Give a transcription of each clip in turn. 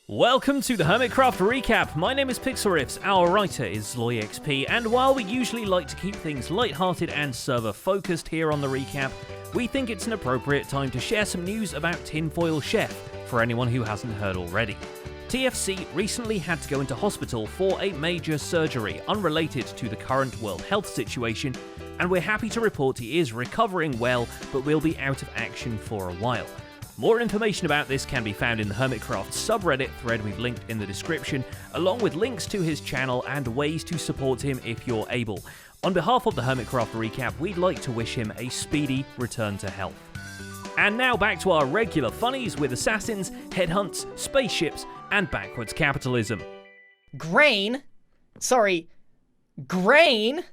Welcome to the Hermitcraft Recap. My name is Pixelriffs, our writer is LoyXP, and while we usually like to keep things lighthearted and server-focused here on the recap, we think it's an appropriate time to share some news about Tinfoil Chef, for anyone who hasn't heard already. TFC recently had to go into hospital for a major surgery unrelated to the current world health situation, and we're happy to report he is recovering well, but will be out of action for a while. More information about this can be found in the Hermitcraft subreddit thread we've linked in the description, along with links to his channel and ways to support him if you're able. On behalf of the Hermitcraft Recap, we'd like to wish him a speedy return to health. And now back to our regular funnies with assassins, headhunts, spaceships, and backwards capitalism. Grain? Sorry, grain?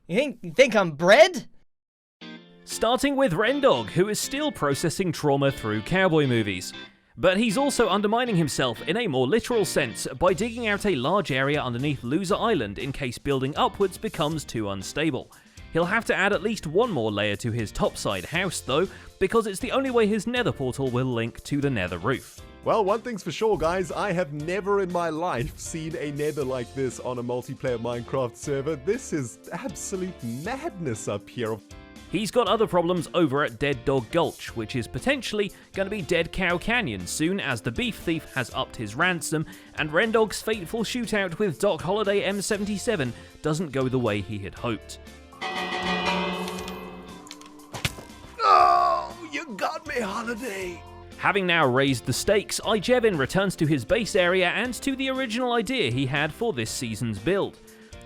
You think I'm bread? Starting with Rendog, who is still processing trauma through cowboy movies. But he's also undermining himself in a more literal sense by digging out a large area underneath Loser Island in case building upwards becomes too unstable. He'll have to add at least one more layer to his topside house though, because it's the only way his nether portal will link to the nether roof. Well, one thing's for sure, guys, I have never in my life seen a nether like this on a multiplayer Minecraft server. This is absolute madness up here. He's got other problems over at Dead Dog Gulch, which is potentially going to be Dead Cow Canyon soon as the beef thief has upped his ransom, and Rendog's fateful shootout with Doc Holliday M77 doesn't go the way he had hoped. Oh, you got me, Holiday! Having now raised the stakes, Ijevin returns to his base area and to the original idea he had for this season's build.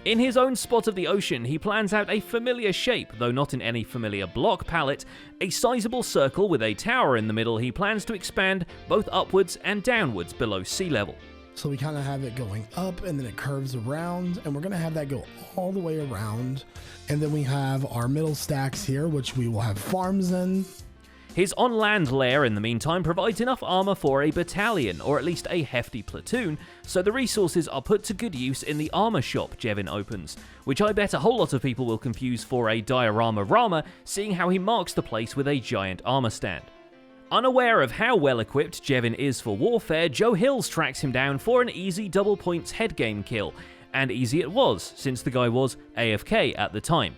In his own spot of the ocean, he plans out a familiar shape, though not in any familiar block palette, a sizable circle with a tower in the middle he plans to expand both upwards and downwards below sea level. So we kind of have it going up and then it curves around, and we're going to have that go all the way around. And then we have our middle stacks here, which we will have farms in. His on-land lair, in the meantime, provides enough armor for a battalion, or at least a hefty platoon, so the resources are put to good use in the armor shop Jevin opens, which I bet a whole lot of people will confuse for a diorama Rama, seeing how he marks the place with a giant armor stand. Unaware of how well-equipped Jevin is for warfare, Joe Hills tracks him down for an easy double points head game kill, and easy it was, since the guy was AFK at the time.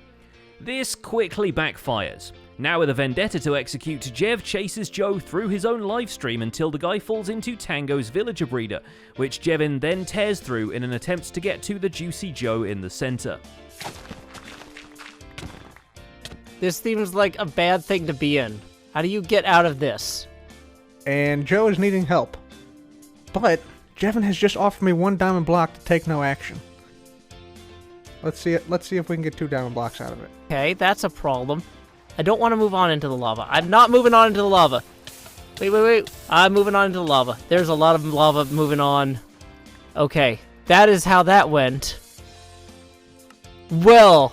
This quickly backfires. Now with a vendetta to execute, Jev chases Joe through his own livestream until the guy falls into Tango's villager breeder, which Jevin then tears through in an attempt to get to the juicy Joe in the center. This seems like a bad thing to be in. How do you get out of this? And Joe is needing help. But Jevin has just offered me 1 diamond block to take no action. Let's see if we can get 2 diamond blocks out of it. Okay, that's a problem. I don't want to move on into the lava. I'm not moving on into the lava. Wait. I'm moving on into the lava. There's a lot of lava moving on. Okay, that is how that went. Well,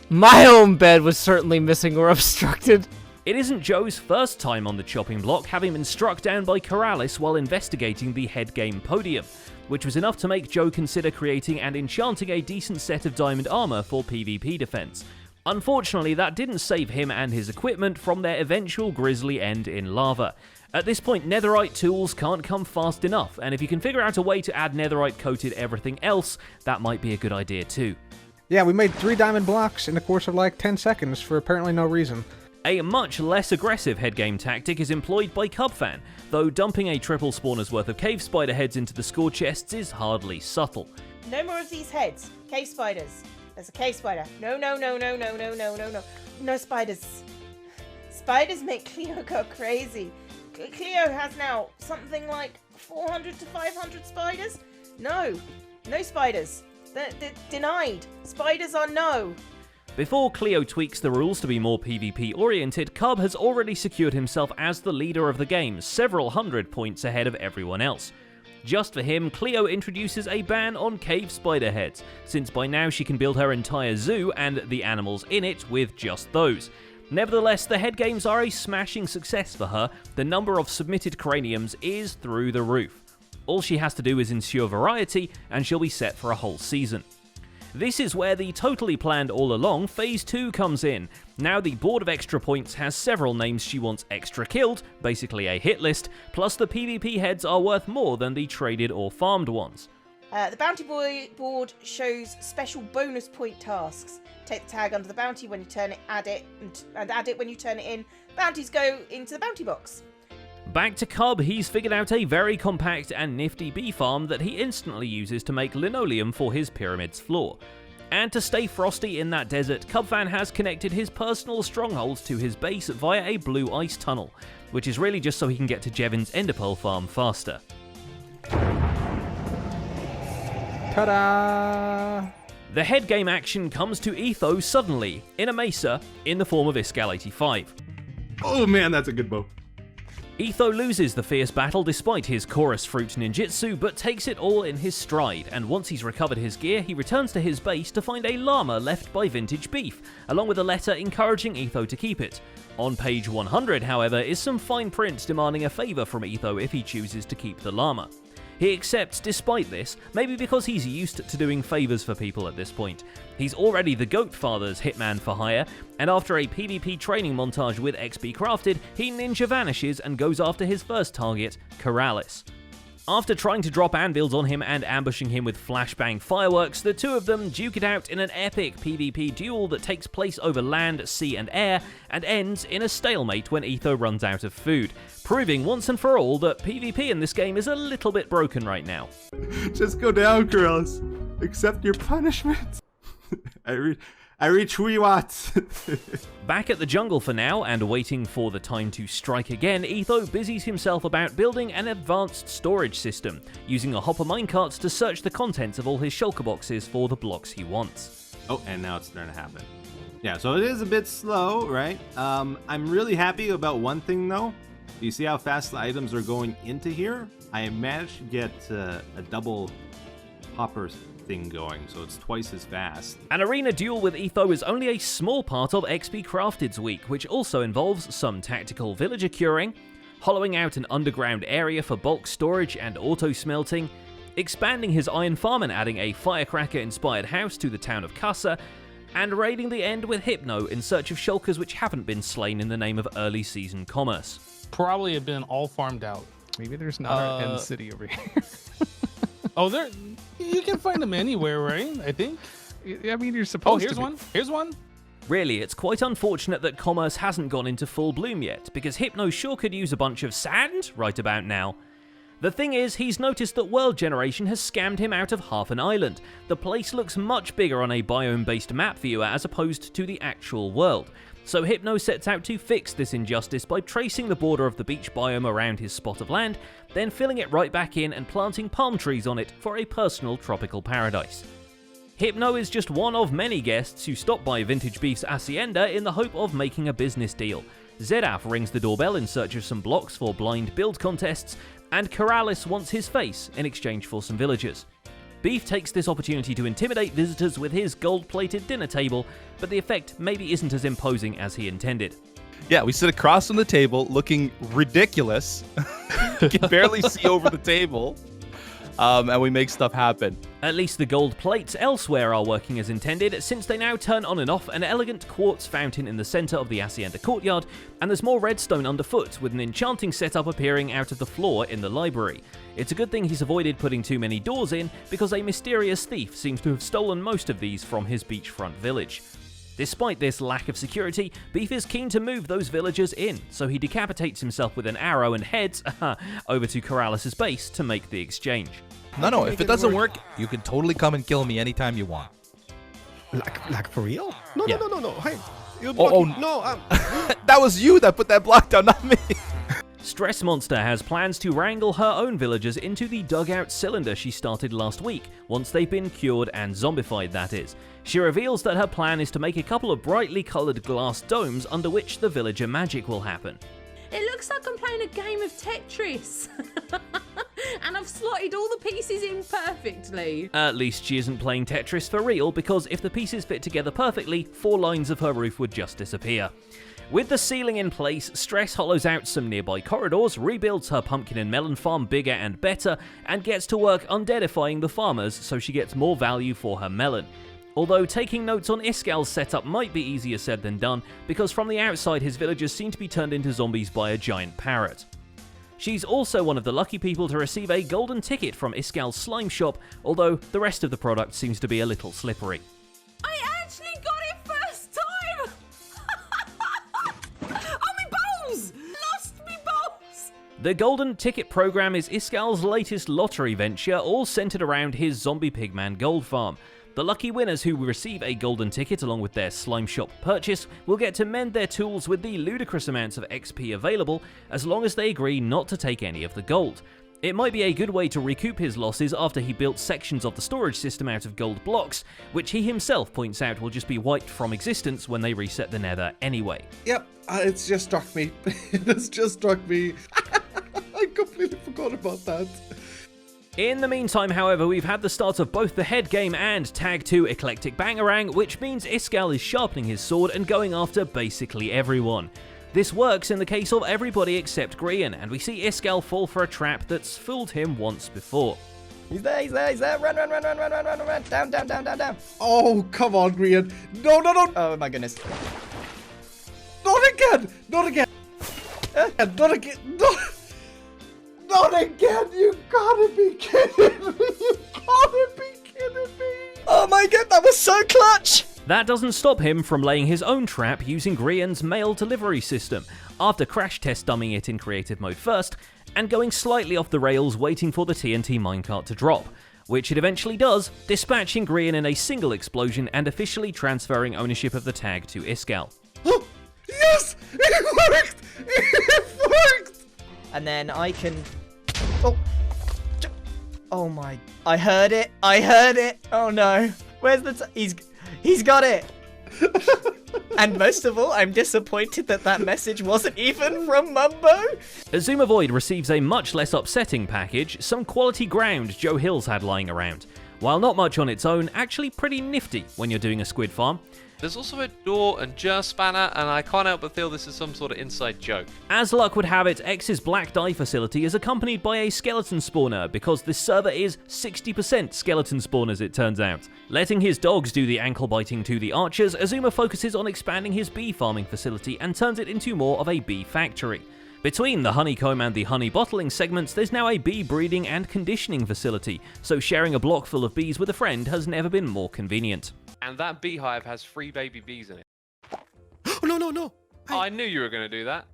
my own bed was certainly missing or obstructed. It isn't Joe's first time on the chopping block, having been struck down by Corrales while investigating the head game podium, which was enough to make Joe consider creating and enchanting a decent set of diamond armor for PvP defense. Unfortunately, that didn't save him and his equipment from their eventual grisly end in lava. At this point, netherite tools can't come fast enough, and if you can figure out a way to add netherite coated everything else, that might be a good idea too. Yeah, we made 3 diamond blocks in the course of like 10 seconds for apparently no reason. A much less aggressive head game tactic is employed by Cubfan, though dumping a triple spawner's worth of cave spider heads into the score chests is hardly subtle. No more of these heads. Cave spiders. There's a cave spider. No. No spiders. Spiders make Cleo go crazy. Cleo has now something like 400 to 500 spiders? No spiders. They're denied. Spiders are no. Before Cleo tweaks the rules to be more PvP oriented, Cub has already secured himself as the leader of the game, several hundred points ahead of everyone else. Just for him, Cleo introduces a ban on cave spider heads, since by now she can build her entire zoo and the animals in it with just those. Nevertheless, the head games are a smashing success for her. The number of submitted craniums is through the roof. All she has to do is ensure variety, and she'll be set for a whole season. This is where the totally planned all along Phase 2 comes in. Now the Board of Extra Points has several names she wants extra killed, basically a hit list, plus the PvP heads are worth more than the traded or farmed ones. The bounty board shows special bonus point tasks. Take the tag under the bounty when you turn it, add it, and add it when you turn it in. Bounties go into the bounty box. Back to Cub, he's figured out a very compact and nifty bee farm that he instantly uses to make linoleum for his pyramid's floor. And to stay frosty in that desert, Cubfan has connected his personal strongholds to his base via a blue ice tunnel, which is really just so he can get to Jevin's enderpearl farm faster. Ta-da! The head game action comes to Ethos suddenly, in a mesa, in the form of Iskal 85. Oh man, that's a good bow. Etho loses the fierce battle despite his chorus fruit ninjutsu, but takes it all in his stride, and once he's recovered his gear, he returns to his base to find a llama left by VintageBeef, along with a letter encouraging Etho to keep it. On page 100, however, is some fine print demanding a favour from Etho if he chooses to keep the llama. He accepts despite this, maybe because he's used to doing favours for people at this point. He's already the Goat Father's hitman for hire, and after a PvP training montage with XP Crafted, he ninja vanishes and goes after his first target, Keralis. After trying to drop anvils on him and ambushing him with flashbang fireworks, the two of them duke it out in an epic PvP duel that takes place over land, sea and air, and ends in a stalemate when Etho runs out of food, proving once and for all that PvP in this game is a little bit broken right now. Just go down, Keralis. Accept your punishment. I reach who you want. Back at the jungle for now, and waiting for the time to strike again, Etho busies himself about building an advanced storage system, using a hopper minecart to search the contents of all his shulker boxes for the blocks he wants. Oh, and now it's starting to happen. Yeah, so it is a bit slow, right? I'm really happy about one thing, though. You see how fast the items are going into here? I managed to get a double hopper thing going, so it's twice as fast. An arena duel with Etho is only a small part of XP Crafted's week, which also involves some tactical villager curing, hollowing out an underground area for bulk storage and auto-smelting, expanding his iron farm and adding a firecracker-inspired house to the town of Kassa, and raiding the end with Hypno in search of shulkers which haven't been slain in the name of early season commerce. Probably have been all farmed out. Maybe there's not an end city over here. Oh, there. You can find them anywhere, right? I think. I mean, you're supposed to. Oh, here's one. Here's one. Really, it's quite unfortunate that commerce hasn't gone into full bloom yet, because Hypno sure could use a bunch of sand right about now. The thing is, he's noticed that World Generation has scammed him out of half an island. The place looks much bigger on a biome-based map viewer as opposed to the actual world. So Hypno sets out to fix this injustice by tracing the border of the beach biome around his spot of land, then filling it right back in and planting palm trees on it for a personal tropical paradise. Hypno is just one of many guests who stop by VintageBeef's hacienda in the hope of making a business deal. Zedaf rings the doorbell in search of some blocks for blind build contests, and Keralis wants his face in exchange for some villagers. Beef takes this opportunity to intimidate visitors with his gold-plated dinner table, but the effect maybe isn't as imposing as he intended. Yeah, we sit across from the table looking ridiculous. You can barely see over the table. And we make stuff happen. At least the gold plates elsewhere are working as intended, since they now turn on and off an elegant quartz fountain in the center of the hacienda courtyard, and there's more redstone underfoot, with an enchanting setup appearing out of the floor in the library. It's a good thing he's avoided putting too many doors in, because a mysterious thief seems to have stolen most of these from his beachfront village. Despite this lack of security, Beef is keen to move those villagers in, so he decapitates himself with an arrow and heads over to Keralis' base to make the exchange. No, if it doesn't work, you can totally come and kill me anytime you want. Like for real? No. Hey, you're blocking. No, that was you that put that block down, not me. Stress Monster has plans to wrangle her own villagers into the dugout cylinder she started last week, once they've been cured and zombified, that is. She reveals that her plan is to make a couple of brightly coloured glass domes under which the villager magic will happen. It looks like I'm playing a game of Tetris. And I've slotted all the pieces in perfectly. At least she isn't playing Tetris for real, because if the pieces fit together perfectly, 4 lines of her roof would just disappear. With the ceiling in place, Stress hollows out some nearby corridors, rebuilds her pumpkin and melon farm bigger and better, and gets to work undeadifying the farmers so she gets more value for her melon. Although taking notes on Iskal's setup might be easier said than done, because from the outside his villagers seem to be turned into zombies by a giant parrot. She's also one of the lucky people to receive a golden ticket from Iskal's slime shop, although the rest of the product seems to be a little slippery. I actually got it first time! Oh, me balls! Lost me balls! The golden ticket program is Iskal's latest lottery venture, all centered around his zombie pigman gold farm. The lucky winners who receive a golden ticket along with their slime shop purchase will get to mend their tools with the ludicrous amounts of XP available, as long as they agree not to take any of the gold. It might be a good way to recoup his losses after he built sections of the storage system out of gold blocks, which he himself points out will just be wiped from existence when they reset the nether anyway. Yep, it's just struck me. It's just struck me. I completely forgot about that. In the meantime, however, we've had the start of both the head game and Tag 2 Eclectic Bangarang, which means Iskal is sharpening his sword and going after basically everyone. This works in the case of everybody except Grian, and we see Iskal fall for a trap that's fooled him once before. He's there, he's there, he's there. Run. Down. Oh, come on, Grian. No. Oh my goodness. Not again. Not again. You gotta be kidding me. Oh my god, that was so clutch. That doesn't stop him from laying his own trap using Grian's mail delivery system, after crash test dumbing it in creative mode first, and going slightly off the rails waiting for the TNT minecart to drop, which it eventually does, dispatching Grian in a single explosion and officially transferring ownership of the tag to Iskal. Oh, yes! It worked! It worked! And then I can... Oh my... I heard it! Oh no. Where's the... He's got it! And most of all, I'm disappointed that message wasn't even from Mumbo. Azuma Void receives a much less upsetting package, some quality ground Joe Hills had lying around. While not much on its own, actually pretty nifty when you're doing a squid farm. There's also a door and jar spanner, and I can't help but feel this is some sort of inside joke. As luck would have it, X's Black Dye facility is accompanied by a skeleton spawner, because this server is 60% skeleton spawners it turns out. Letting his dogs do the ankle biting to the archers, Azuma focuses on expanding his bee farming facility and turns it into more of a bee factory. Between the honeycomb and the honey bottling segments, there's now a bee breeding and conditioning facility, so sharing a block full of bees with a friend has never been more convenient. And that beehive has 3 baby bees in it. Oh, no. I knew you were going to do that.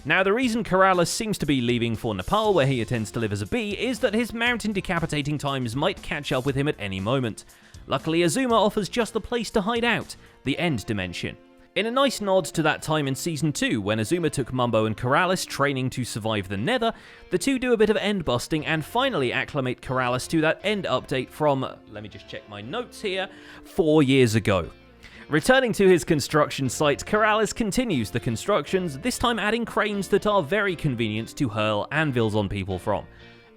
Now, the reason Keralis seems to be leaving for Nepal, where he intends to live as a bee, is that his mountain decapitating times might catch up with him at any moment. Luckily, Azuma offers just the place to hide out, the End Dimension. In a nice nod to that time in Season 2, when Azuma took Mumbo and Keralis training to survive the Nether, the two do a bit of end busting and finally acclimate Keralis to that end update from, let me just check my notes here, 4 years ago. Returning to his construction site, Keralis continues the constructions, this time adding cranes that are very convenient to hurl anvils on people from.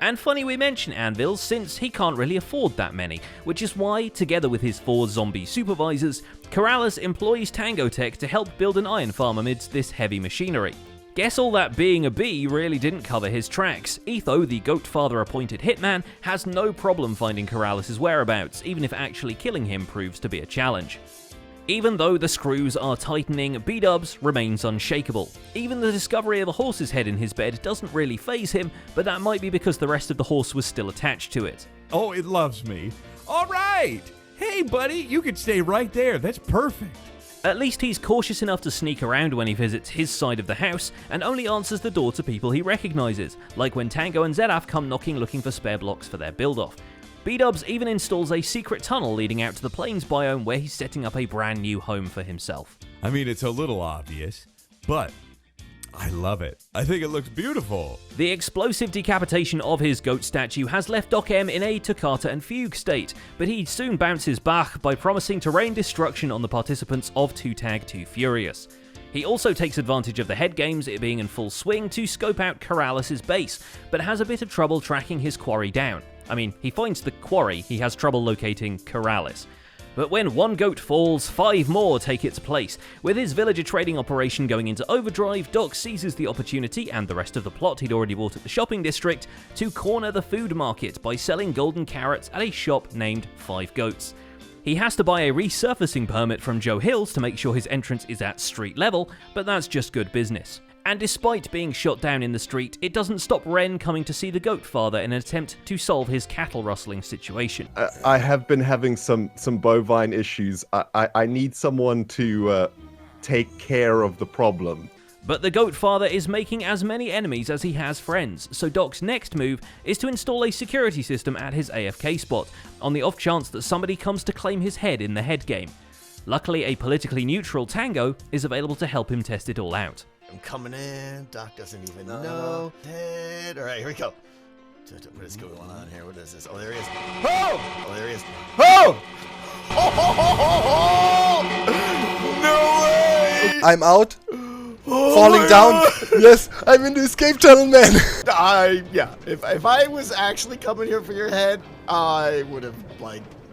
And funny we mention anvils, since he can't really afford that many, which is why, together with his 4 zombie supervisors, Keralis employs Tango Tech to help build an iron farm amidst this heavy machinery. Guess all that being a bee really didn't cover his tracks. Etho, the goat father appointed hitman, has no problem finding Keralis' whereabouts, even if actually killing him proves to be a challenge. Even though the screws are tightening, B-Dubs remains unshakable. Even the discovery of a horse's head in his bed doesn't really faze him, but that might be because the rest of the horse was still attached to it. Oh, it loves me. All right. Hey, buddy, you can stay right there. That's perfect. At least he's cautious enough to sneak around when he visits his side of the house, and only answers the door to people he recognizes, like when Tango and Zedaf come knocking looking for spare blocks for their build-off. B-Dubs even installs a secret tunnel leading out to the plains biome where he's setting up a brand new home for himself. I mean, it's a little obvious, but I love it. I think it looks beautiful. The explosive decapitation of his goat statue has left Doc M in a toccata and fugue state, but he soon bounces back by promising to rain destruction on the participants of 2 Tag 2 Furious. He also takes advantage of the head games, it being in full swing, to scope out Keralis' base, but has a bit of trouble tracking his quarry down. I mean, he finds the quarry, he has trouble locating Keralis. But when 1 goat falls, 5 more take its place. With his villager trading operation going into overdrive, Doc seizes the opportunity, and the rest of the plot he'd already bought at the shopping district, to corner the food market by selling golden carrots at a shop named 5 Goats. He has to buy a resurfacing permit from Joe Hills to make sure his entrance is at street level, but that's just good business. And despite being shot down in the street, it doesn't stop Ren coming to see the Goat Father in an attempt to solve his cattle rustling situation. I have been having some bovine issues. I need someone to take care of the problem. But the Goat Father is making as many enemies as he has friends, so Doc's next move is to install a security system at his AFK spot, on the off chance that somebody comes to claim his head in the head game. Luckily, a politically neutral Tango is available to help him test it all out. I'm coming in. Doc doesn't even know. Head. All right, here we go. What is going on here? What is this? Oh, there he is. Oh! Oh, there he is. Oh! Oh! No way! I'm out. Falling down. Yes, I'm in the escape tunnel, man. Yeah. If I was actually coming here for your head, I would have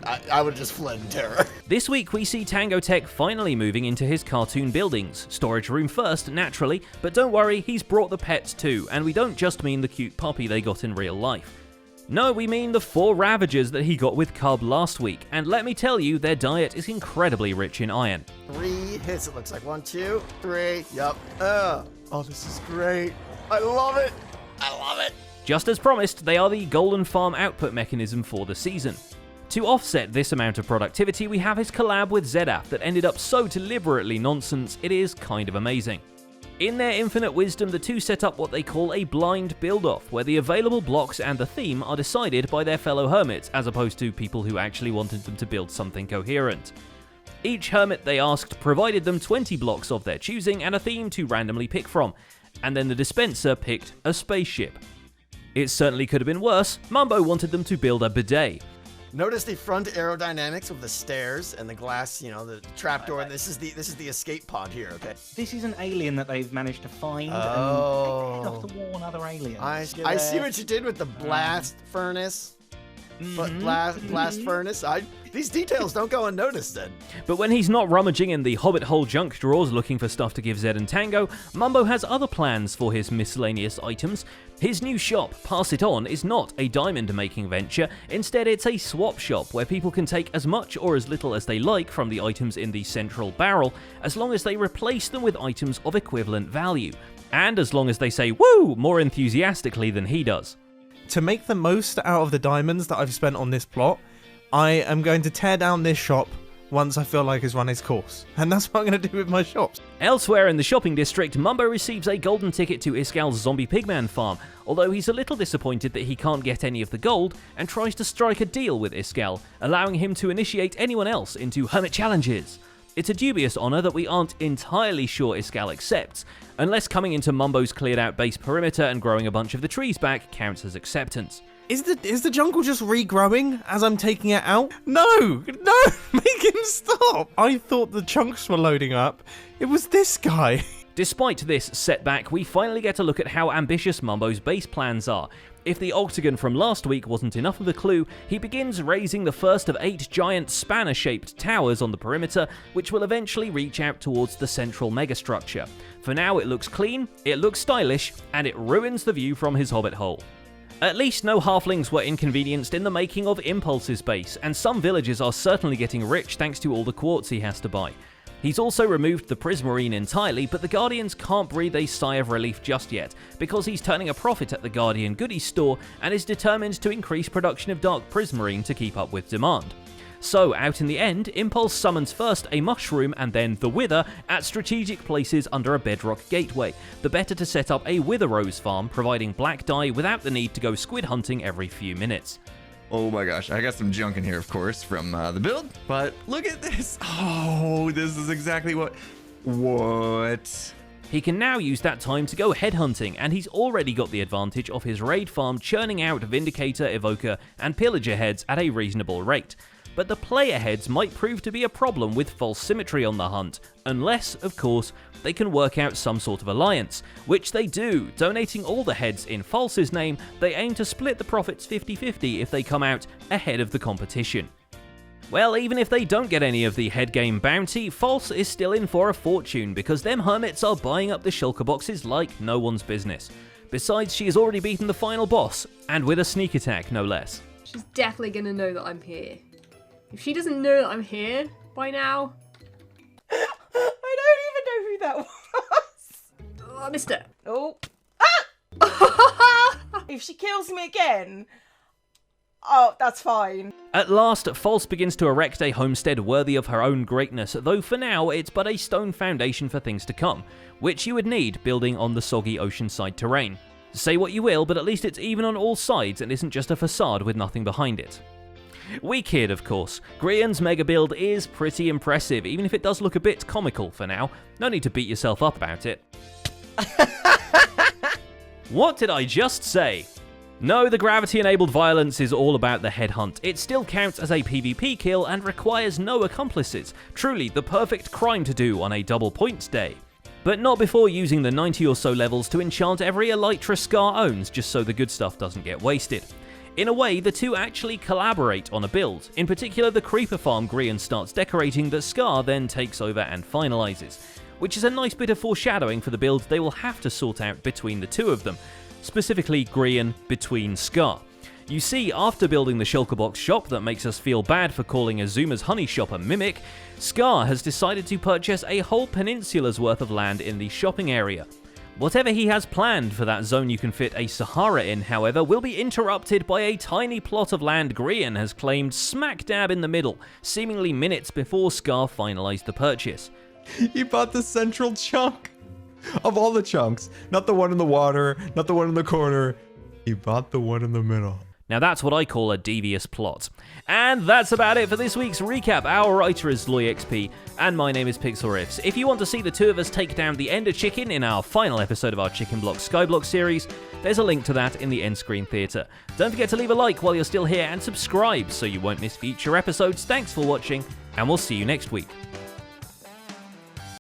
I would have just fled in terror. This week we see Tango Tech finally moving into his cartoon buildings. Storage room first, naturally, but don't worry, he's brought the pets too, and we don't just mean the cute puppy they got in real life. No, we mean the 4 Ravagers that he got with Cub last week, and let me tell you, their diet is incredibly rich in iron. 3 hits, it looks like. 1, 2, 3, yup. Oh, this is great. I love it. I love it. Just as promised, they are the Golden Farm output mechanism for the season. To offset this amount of productivity, we have his collab with ZF that ended up so deliberately nonsense, it is kind of amazing. In their infinite wisdom, the two set up what they call a blind build-off, where the available blocks and the theme are decided by their fellow hermits, as opposed to people who actually wanted them to build something coherent. Each hermit they asked provided them 20 blocks of their choosing and a theme to randomly pick from, and then the dispenser picked a spaceship. It certainly could have been worse. Mumbo wanted them to build a bidet. Notice the front aerodynamics of the stairs and the glass, the trapdoor. This is the escape pod here, okay? This is an alien that they've managed to find and head off to war on other aliens. I see what you did with the blast furnace. But blast furnace. These details don't go unnoticed then. But when he's not rummaging in the Hobbit hole junk drawers looking for stuff to give Zed and Tango, Mumbo has other plans for his miscellaneous items. His new shop, Pass It On, is not a diamond-making venture. Instead, it's a swap shop where people can take as much or as little as they like from the items in the central barrel, as long as they replace them with items of equivalent value. And as long as they say "woo" more enthusiastically than he does. To make the most out of the diamonds that I've spent on this plot, I am going to tear down this shop once I feel like it's run its course. And that's what I'm going to do with my shops. Elsewhere in the shopping district, Mumbo receives a golden ticket to Iskal's zombie pigman farm, although he's a little disappointed that he can't get any of the gold, and tries to strike a deal with Iskal, allowing him to initiate anyone else into hermit challenges. It's a dubious honour that we aren't entirely sure Iskal accepts, unless coming into Mumbo's cleared out base perimeter and growing a bunch of the trees back counts as acceptance. Is the jungle just regrowing as I'm taking it out? No, make him stop. I thought the chunks were loading up. It was this guy. Despite this setback, we finally get a look at how ambitious Mumbo's base plans are. If the octagon from last week wasn't enough of a clue, he begins raising the first of 8 giant spanner-shaped towers on the perimeter, which will eventually reach out towards the central megastructure. For now, it looks clean, it looks stylish, and it ruins the view from his hobbit hole. At least no halflings were inconvenienced in the making of Impulse's base, and some villagers are certainly getting rich thanks to all the quartz he has to buy. He's also removed the Prismarine entirely, but the Guardians can't breathe a sigh of relief just yet, because he's turning a profit at the Guardian goodies store and is determined to increase production of Dark Prismarine to keep up with demand. So, out in the end, Impulse summons first a Mushroom and then the Wither at strategic places under a bedrock gateway, the better to set up a Wither Rose farm, providing black dye without the need to go squid hunting every few minutes. Oh my gosh, I got some junk in here, of course, from the build, but look at this. Oh, this is exactly what... He can now use that time to go headhunting, and he's already got the advantage of his raid farm churning out Vindicator, Evoker, and Pillager heads at a reasonable rate. But the player heads might prove to be a problem with false symmetry on the hunt, unless, of course, they can work out some sort of alliance, which they do. Donating all the heads in False's name, they aim to split the profits 50-50 if they come out ahead of the competition. Well, even if they don't get any of the head game bounty, False is still in for a fortune, because them hermits are buying up the shulker boxes like no one's business. Besides, she has already beaten the final boss, and with a sneak attack, no less. She's definitely gonna know that I'm here. If she doesn't know that I'm here by now... I don't even know who that was. Oh, I missed it. Oh. Ah! If she kills me again... Oh, that's fine. At last, False begins to erect a homestead worthy of her own greatness, though for now it's but a stone foundation for things to come, which you would need building on the soggy oceanside terrain. Say what you will, but at least it's even on all sides and isn't just a facade with nothing behind it. We kid, of course. Grian's mega build is pretty impressive, even if it does look a bit comical for now. No need to beat yourself up about it. What did I just say? No, the gravity-enabled violence is all about the headhunt. It still counts as a PvP kill and requires no accomplices. Truly, the perfect crime to do on a double points day. But not before using the 90 or so levels to enchant every Elytra Scar owns, just so the good stuff doesn't get wasted. In a way, the two actually collaborate on a build. In particular, the creeper farm Grian starts decorating that Scar then takes over and finalizes, which is a nice bit of foreshadowing for the build they will have to sort out between the two of them. Specifically Grian between Scar. You see, after building the Shulkerbox shop that makes us feel bad for calling Azuma's honey shop a mimic, Scar has decided to purchase a whole peninsula's worth of land in the shopping area. Whatever he has planned for that zone you can fit a Sahara in, however, will be interrupted by a tiny plot of land Grian has claimed smack dab in the middle, seemingly minutes before Scar finalized the purchase. He bought the central chunk of all the chunks. Not the one in the water, not the one in the corner. He bought the one in the middle. Now that's what I call a devious plot. And that's about it for this week's recap. Our writer is LoyXP, and my name is PixelRiffs. If you want to see the two of us take down the Ender Chicken in our final episode of our Chicken Block Skyblock series, there's a link to that in the end screen theatre. Don't forget to leave a like while you're still here and subscribe so you won't miss future episodes. Thanks for watching, and we'll see you next week.